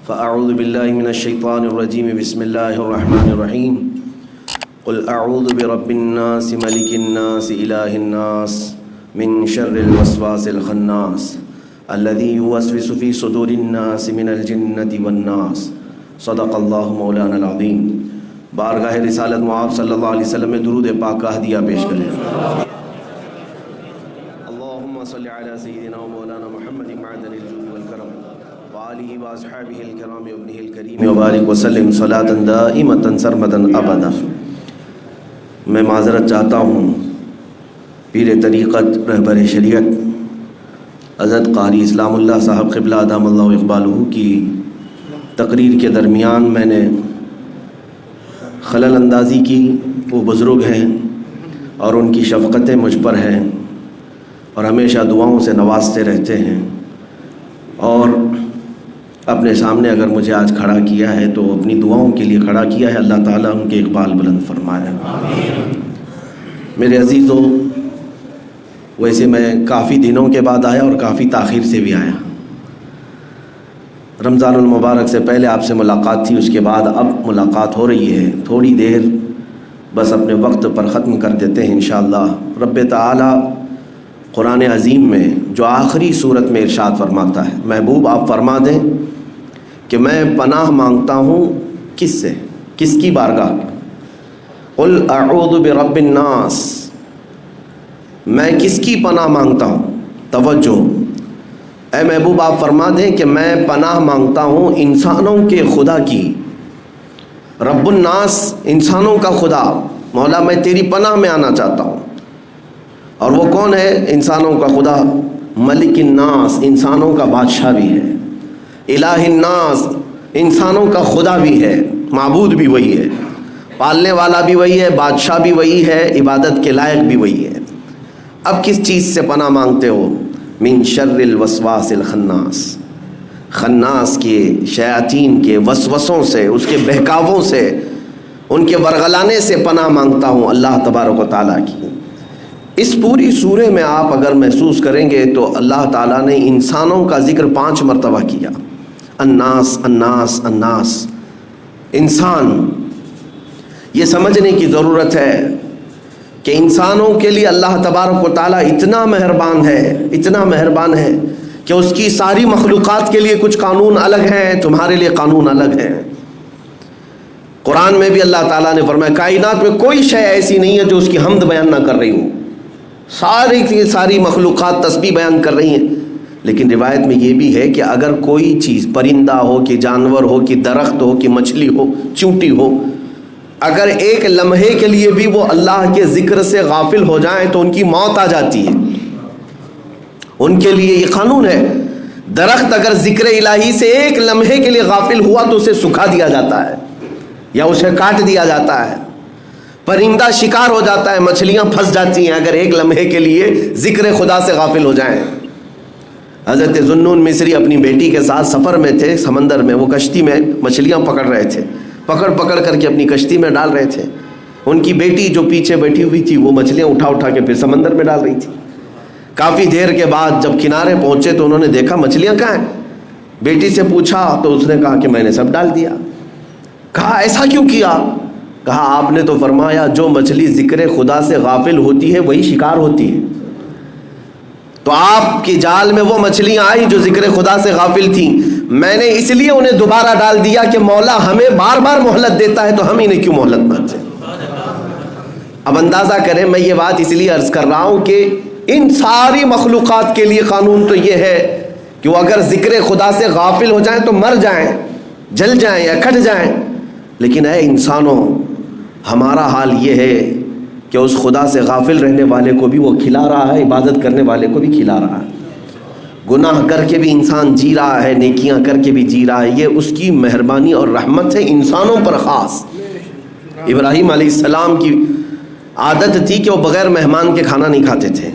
فأعوذ باللہ من الشیطان الرجیم بسم اللہ الرحمن الرحیم قل اعوذ برب الناس ملک الناس الہ الناس من شر الوسواس الخناس الذی یوسوس فی صدور الناس من الجنة والناس صدق اللہ مولانا العظیم۔ بارگاہ رسالت معاب صلی اللہ علیہ وسلم میں درود پاک کا ہدیہ پیش کریں۔ اللہم صلی علی سیدنا و مولانا محمد معدن الجود والکرم وآلہ واصحابہ الکرام وابنہ الکریم وبارک وسلم صلاۃ دائمۃ سرمدا ابدا۔ میں معذرت چاہتا ہوں پیر طریقت رہبر شریعت حضرت قاری اسلام اللہ صاحب قبلہ ادام اللہ اقبالہ کی تقریر کے درمیان میں نے خلل اندازی کی۔ وہ بزرگ ہیں اور ان کی شفقتیں مجھ پر ہیں اور ہمیشہ دعاؤں سے نوازتے رہتے ہیں، اور اپنے سامنے اگر مجھے آج کھڑا کیا ہے تو اپنی دعاؤں کے لیے کھڑا کیا ہے۔ اللہ تعالیٰ ان کے اقبال بلند فرمائے۔ میرے عزیزوں، ویسے میں کافی دنوں کے بعد آیا اور کافی تاخیر سے بھی آیا۔ رمضان المبارک سے پہلے آپ سے ملاقات تھی، اس کے بعد اب ملاقات ہو رہی ہے۔ تھوڑی دیر بس اپنے وقت پر ختم کر دیتے ہیں انشاءاللہ۔ رب تعالی قرآن عظیم میں جو آخری صورت میں ارشاد فرماتا ہے، محبوب آپ فرما دیں کہ میں پناہ مانگتا ہوں کس سے، کس کی بارگاہ؟ قل اعوذ برب الناس، میں کس کی پناہ مانگتا ہوں؟ توجہ، اے محبوب آپ فرما دیں کہ میں پناہ مانگتا ہوں انسانوں کے خدا کی۔ رب الناس، انسانوں کا خدا۔ مولا میں تیری پناہ میں آنا چاہتا ہوں۔ اور وہ کون ہے؟ انسانوں کا خدا۔ ملک الناس، انسانوں کا بادشاہ بھی ہے۔ الہ الناس، انسانوں کا خدا بھی ہے، معبود بھی وہی ہے، پالنے والا بھی وہی ہے، بادشاہ بھی وہی ہے، عبادت کے لائق بھی وہی ہے۔ اب کس چیز سے پناہ مانگتے ہو؟ من شر الوسواس الخناس، خناس کے، شیاطین کے وسوسوں سے، اس کے بہکاووں سے، ان کے ورغلانے سے پناہ مانگتا ہوں اللہ تبارک و تعالیٰ کی۔ اس پوری سورہ میں آپ اگر محسوس کریں گے تو اللہ تعالیٰ نے انسانوں کا ذکر 5 مرتبہ کیا۔ الناس الناس الناس، انسان۔ یہ سمجھنے کی ضرورت ہے کہ انسانوں کے لیے اللہ تبارک و تعالیٰ اتنا مہربان ہے، اتنا مہربان ہے کہ اس کی ساری مخلوقات کے لیے کچھ قانون الگ ہیں، تمہارے لیے قانون الگ ہیں۔ قرآن میں بھی اللہ تعالیٰ نے فرمایا کائنات میں کوئی شے ایسی نہیں ہے جو اس کی حمد بیان نہ کر رہی ہو۔ ساری کی ساری مخلوقات تسبیح بیان کر رہی ہیں، لیکن روایت میں یہ بھی ہے کہ اگر کوئی چیز، پرندہ ہو کہ جانور ہو کہ درخت ہو کہ مچھلی ہو، چونٹی ہو، اگر ایک لمحے کے لیے بھی وہ اللہ کے ذکر سے غافل ہو جائیں تو ان کی موت آ جاتی ہے۔ ان کے لیے یہ قانون ہے۔ درخت اگر ذکر الہی سے ایک لمحے کے لیے غافل ہوا تو اسے سکھا دیا جاتا ہے یا اسے کاٹ دیا جاتا ہے۔ پرندہ شکار ہو جاتا ہے، مچھلیاں پھنس جاتی ہیں اگر ایک لمحے کے لیے ذکر خدا سے غافل ہو جائیں۔ حضرت ذوالنون مصری اپنی بیٹی کے ساتھ سفر میں تھے، سمندر میں، وہ کشتی میں مچھلیاں پکڑ رہے تھے، پکڑ پکڑ کر کے اپنی کشتی میں ڈال رہے تھے۔ ان کی بیٹی جو پیچھے بیٹھی ہوئی تھی وہ مچھلیاں اٹھا اٹھا کے پھر سمندر میں ڈال رہی تھی۔ کافی دیر کے بعد جب کنارے پہنچے تو انہوں نے دیکھا مچھلیاں کہاں ہیں۔ بیٹی سے پوچھا تو اس نے کہا کہ میں نے سب ڈال دیا۔ کہا ایسا کیوں کیا؟ کہا آپ نے تو فرمایا جو مچھلی ذکر خدا سے غافل ہوتی ہے وہی شکار ہوتی ہے، تو آپ کی جال میں وہ مچھلیاں آئی جو ذکر خدا سے غافل تھیں، میں نے اس لیے انہیں دوبارہ ڈال دیا کہ مولا ہمیں بار بار مہلت دیتا ہے تو ہم انہیں کیوں مہلت نہ دیں۔ اب اندازہ کریں، میں یہ بات اس لیے عرض کر رہا ہوں کہ ان ساری مخلوقات کے لیے قانون تو یہ ہے کہ وہ اگر ذکر خدا سے غافل ہو جائیں تو مر جائیں، جل جائیں یا کٹ جائیں، لیکن اے انسانوں، ہمارا حال یہ ہے کہ اس خدا سے غافل رہنے والے کو بھی وہ کھلا رہا ہے، عبادت کرنے والے کو بھی کھلا رہا ہے۔ گناہ کر کے بھی انسان جی رہا ہے، نیکیاں کر کے بھی جی رہا ہے۔ یہ اس کی مہربانی اور رحمت ہے انسانوں پر خاص۔ ابراہیم علیہ السلام کی عادت تھی کہ وہ بغیر مہمان کے کھانا نہیں کھاتے تھے،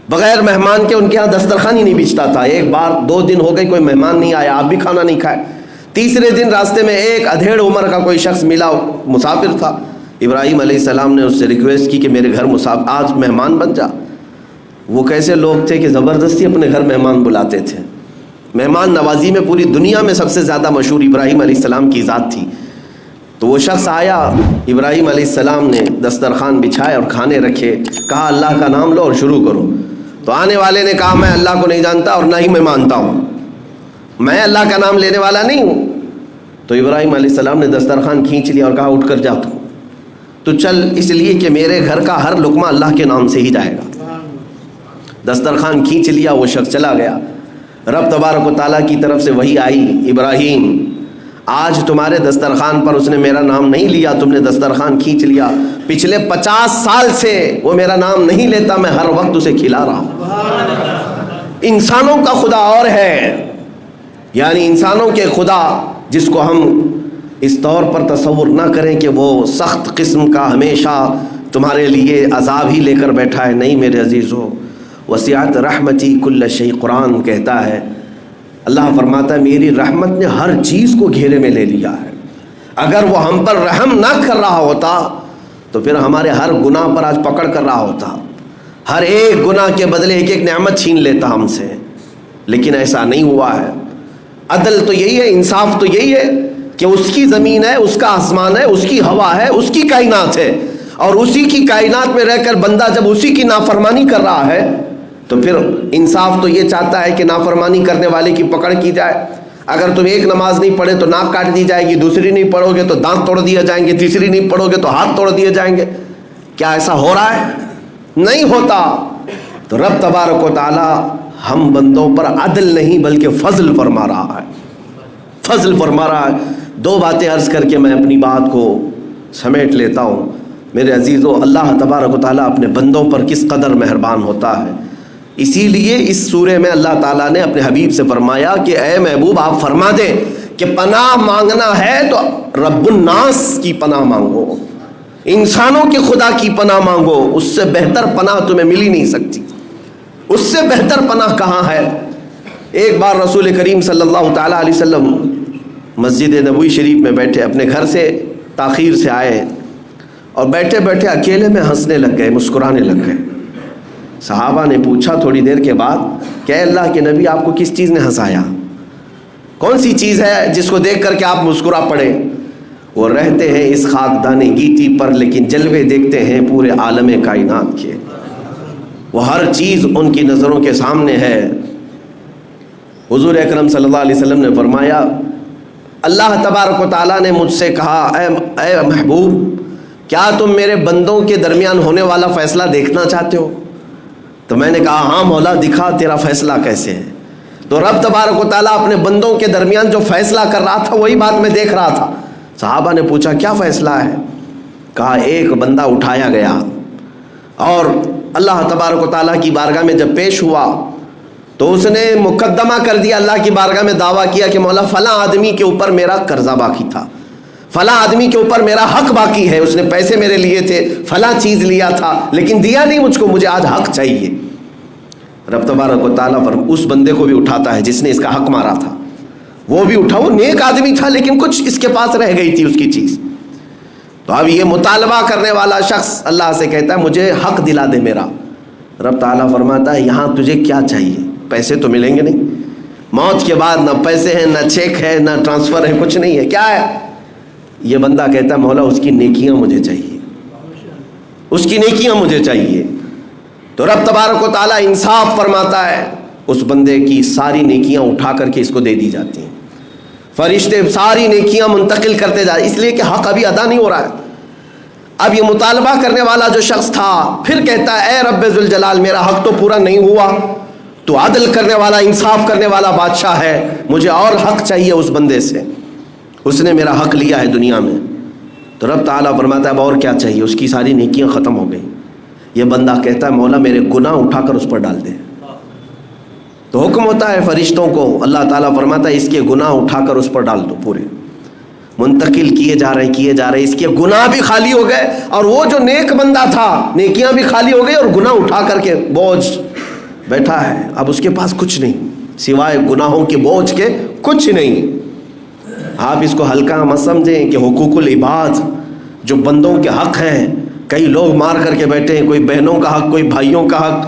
بغیر مہمان کے ان کے ہاں دسترخوان ہی نہیں بچھتا تھا۔ ایک بار 2 دن ہو گئے کوئی مہمان نہیں آیا، آپ بھی کھانا نہیں کھائے۔ تیسرے دن راستے میں ایک ادھیڑ عمر کا کوئی شخص ملا، مسافر تھا۔ ابراہیم علیہ السلام نے اس سے ریکویسٹ کی کہ میرے گھر آج مہمان بن جا۔ وہ کیسے لوگ تھے کہ زبردستی اپنے گھر مہمان بلاتے تھے۔ مہمان نوازی میں پوری دنیا میں سب سے زیادہ مشہور ابراہیم علیہ السلام کی ذات تھی. تو وہ شخص آیا، ابراہیم علیہ السلام نے دسترخوان بچھائے اور کھانے رکھے، کہا اللہ کا نام لو اور شروع کرو. تو آنے والے نے کہا میں اللہ کو نہیں جانتا اور نہ ہی میں مانتا ہوں، میں اللہ کا نام لینے والا نہیں ہوں. تو ابراہیم علیہ السلام نے دسترخوان کھینچ لیا اور کہا اٹھ کر جا تو چل، اس لیے کہ میرے گھر کا ہر لقمہ اللہ کے نام سے ہی جائے گا. دسترخوان کھینچ لیا، وہ شخص چلا گیا. رب تبارک و تعالیٰ کی طرف سے وحی آئی، ابراہیم آج تمہارے دسترخوان پر اس نے میرا نام نہیں لیا، تم نے دسترخوان کھینچ لیا. پچھلے 50 سال سے وہ میرا نام نہیں لیتا، میں ہر وقت اسے کھلا رہا ہوں. انسانوں کا خدا اور ہے، یعنی انسانوں کے خدا جس کو ہم اس طور پر تصور نہ کریں کہ وہ سخت قسم کا ہمیشہ تمہارے لیے عذاب ہی لے کر بیٹھا ہے. نہیں میرے عزیزو، وسعت رحمتی کل شیء، قرآن کہتا ہے، اللہ فرماتا ہے میری رحمت نے ہر چیز کو گھیرے میں لے لیا ہے. اگر وہ ہم پر رحم نہ کر رہا ہوتا تو پھر ہمارے ہر گناہ پر آج پکڑ کر رہا ہوتا، ہر ایک گناہ کے بدلے ایک ایک نعمت چھین لیتا ہم سے. لیکن ایسا نہیں ہوا ہے. عدل تو یہی ہے، انصاف تو یہی ہے کہ اس کی زمین ہے، اس کا آسمان ہے، اس کی ہوا ہے، اس کی کائنات ہے، اور اسی کی کائنات میں رہ کر بندہ جب اسی کی نافرمانی کر رہا ہے تو پھر انصاف تو یہ چاہتا ہے کہ نافرمانی کرنے والے کی پکڑ کی جائے. اگر تم ایک نماز نہیں پڑھے تو ناک کاٹ دی جائے گی، دوسری نہیں پڑھو گے تو دانت توڑ دیے جائیں گے، تیسری نہیں پڑھو گے تو ہاتھ توڑ دیے جائیں گے. کیا ایسا ہو رہا ہے؟ نہیں ہوتا. تو رب تبارک و تعالی ہم بندوں پر عدل نہیں بلکہ فضل فرما رہا ہے، فضل فرما رہا ہے. 2 باتیں عرض کر کے میں اپنی بات کو سمیٹ لیتا ہوں. میرے عزیزو، اللہ تبارک و تعالیٰ اپنے بندوں پر کس قدر مہربان ہوتا ہے. اسی لیے اس سورے میں اللہ تعالیٰ نے اپنے حبیب سے فرمایا کہ اے محبوب آپ فرما دیں کہ پناہ مانگنا ہے تو رب الناس کی پناہ مانگو، انسانوں کے خدا کی پناہ مانگو. اس سے بہتر پناہ تمہیں مل ہی نہیں سکتی. اس سے بہتر پناہ کہاں ہے؟ ایک بار رسول کریم صلی اللہ تعالیٰ علیہ وسلم مسجد نبوی شریف میں بیٹھے، اپنے گھر سے تاخیر سے آئے اور بیٹھے بیٹھے اکیلے میں ہنسنے لگ گئے، مسکرانے لگ گئے. صحابہ نے پوچھا تھوڑی دیر کے بعد کہ اے اللہ کے نبی آپ کو کس چیز نے ہنسایا؟ کون سی چیز ہے جس کو دیکھ کر کے آپ مسکرا پڑے؟ وہ رہتے ہیں اس خاکدان گیتی پر لیکن جلوے دیکھتے ہیں پورے عالم کائنات کے. وہ ہر چیز ان کی نظروں کے سامنے ہے. حضور اکرم صلی اللہ علیہ وسلم نے فرمایا اللہ تبارک و تعالیٰ نے مجھ سے کہا اے محبوب کیا تم میرے بندوں کے درمیان ہونے والا فیصلہ دیکھنا چاہتے ہو؟ تو میں نے کہا ہاں مولا دکھا تیرا فیصلہ کیسے ہے. تو رب تبارک و تعالیٰ اپنے بندوں کے درمیان جو فیصلہ کر رہا تھا وہی بات میں دیکھ رہا تھا. صحابہ نے پوچھا کیا فیصلہ ہے؟ کہا ایک بندہ اٹھایا گیا اور اللہ تبارک و تعالیٰ کی بارگاہ میں جب پیش ہوا تو اس نے مقدمہ کر دیا، اللہ کی بارگاہ میں دعویٰ کیا کہ مولا فلاں آدمی کے اوپر میرا قرضہ باقی تھا، فلاں آدمی کے اوپر میرا حق باقی ہے، اس نے پیسے میرے لیے تھے، فلاں چیز لیا تھا لیکن دیا نہیں مجھ کو، مجھے آج حق چاہیے. رب تبارک و تعالیٰ پر اس بندے کو بھی اٹھاتا ہے جس نے اس کا حق مارا تھا. وہ بھی اٹھا، وہ نیک آدمی تھا لیکن کچھ اس کے پاس رہ گئی تھی اس کی چیز. تو اب یہ مطالبہ کرنے والا شخص اللہ سے کہتا ہے مجھے حق دلا دے میرا. رب تعالیٰ فرماتا ہے یہاں تجھے کیا چاہیے؟ پیسے تو ملیں گے نہیں، موت کے بعد نہ پیسے ہیں نہ چیک ہے نہ ٹرانسفر ہے، کچھ نہیں ہے. کیا ہے؟ یہ بندہ کہتا ہے مولا اس کی نیکیاں مجھے چاہیے، اس کی نیکیاں مجھے چاہیے. تو رب تبارک و تعالیٰ انصاف فرماتا ہے، اس بندے کی ساری نیکیاں اٹھا کر کے اس کو دے دی جاتی ہیں. فرشتے ساری نیکیاں منتقل کرتے جا، اس لیے کہ حق ابھی ادا نہیں ہو رہا ہے. اب یہ مطالبہ کرنے والا جو شخص تھا پھر کہتا ہے اے رب ذوالجلال میرا حق تو پورا نہیں ہوا، تو عدل کرنے والا انصاف کرنے والا بادشاہ ہے، مجھے اور حق چاہیے اس بندے سے، اس نے میرا حق لیا ہے دنیا میں. تو رب تعالیٰ فرماتا ہے اب اور کیا چاہیے؟ اس کی ساری نیکیاں ختم ہو گئی. یہ بندہ کہتا ہے مولا میرے گناہ اٹھا کر اس پر ڈال دے. تو حکم ہوتا ہے فرشتوں کو، اللہ تعالیٰ فرماتا ہے اس کے گناہ اٹھا کر اس پر ڈال دو. پورے منتقل کیے جا رہے اس کے گناہ بھی خالی ہو گئے اور وہ جو نیک بندہ تھا نیکیاں بھی خالی ہو گئی اور گناہ اٹھا کر کے بوجھ بیٹھا ہے. اب اس کے پاس کچھ نہیں سوائے گناہوں کے بوجھ کے، کچھ نہیں. آپ اس کو ہلکا مت سمجھیں کہ حقوق العباد جو بندوں کے حق ہیں کئی لوگ مار کر کے بیٹھے ہیں، کوئی بہنوں کا حق، کوئی بھائیوں کا حق،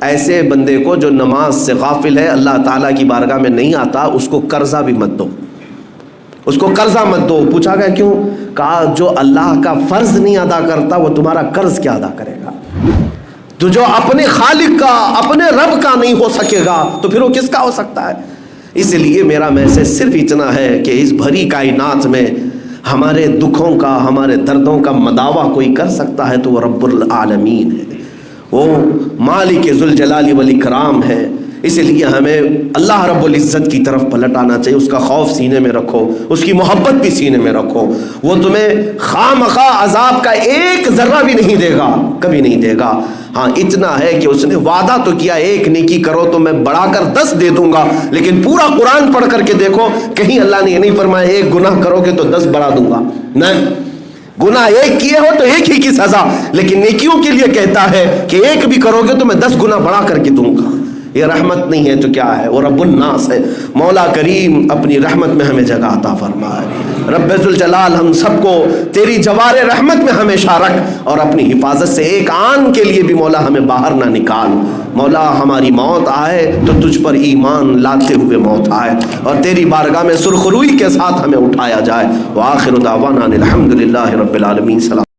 ایسے بندے کو جو نماز سے غافل ہے، اللہ تعالیٰ کی بارگاہ میں نہیں آتا، اس کو قرضہ بھی مت دو، اس کو قرضہ مت دو۔ پوچھا گیا کیوں؟ کہا جو اللہ کا فرض نہیں ادا کرتا وہ تمہارا قرض کیا ادا کرے گا؟ تو جو اپنے خالق کا، اپنے رب کا نہیں ہو سکے گا تو پھر وہ کس کا ہو سکتا ہے؟ اس لیے میرا میسج صرف اتنا ہے کہ اس بھری کائنات میں ہمارے دکھوں کا، ہمارے دردوں کا مداوع کوئی کر سکتا ہے تو وہ رب العالمین ہے، وہ مالک ذوالجلال والاکرام ہے۔ اس لیے ہمیں اللہ رب العزت کی طرف پلٹ آنا چاہیے، اس کا خوف سینے میں رکھو، اس کی محبت بھی سینے میں رکھو۔ وہ تمہیں خواہ مخواہ عذاب کا ایک ذرہ بھی نہیں دے گا، کبھی نہیں دے گا۔ ہاں اتنا ہے کہ اس نے وعدہ تو کیا ایک نیکی کرو تو میں بڑھا کر 10 دے دوں گا، لیکن پورا قرآن پڑھ کر کے دیکھو کہیں اللہ نے یہ نہیں فرمایا ایک گناہ کرو گے تو 10 بڑھا دوں گا، نہیں، گناہ ایک کیے ہو تو ایک ہی کی سزا، لیکن نیکیوں کے لیے کہتا ہے کہ ایک بھی کرو گے تو میں 10 گنا بڑھا کر کے دوں گا۔ یہ رحمت نہیں ہے تو کیا ہے؟ وہ رب الناس ہے۔ مولا کریم اپنی رحمت میں ہمیں جگہ عطا فرمائے۔ رب ذوالجلال ہم سب کو تیری جوار رحمت میں ہمیشہ رکھ، اور اپنی حفاظت سے ایک آن کے لیے بھی مولا ہمیں باہر نہ نکال۔ مولا ہماری موت آئے تو تجھ پر ایمان لاتے ہوئے موت آئے، اور تیری بارگاہ میں سرخروئی کے ساتھ ہمیں اٹھایا جائے۔ وآخر دعوانا الحمدللہ رب العالمین۔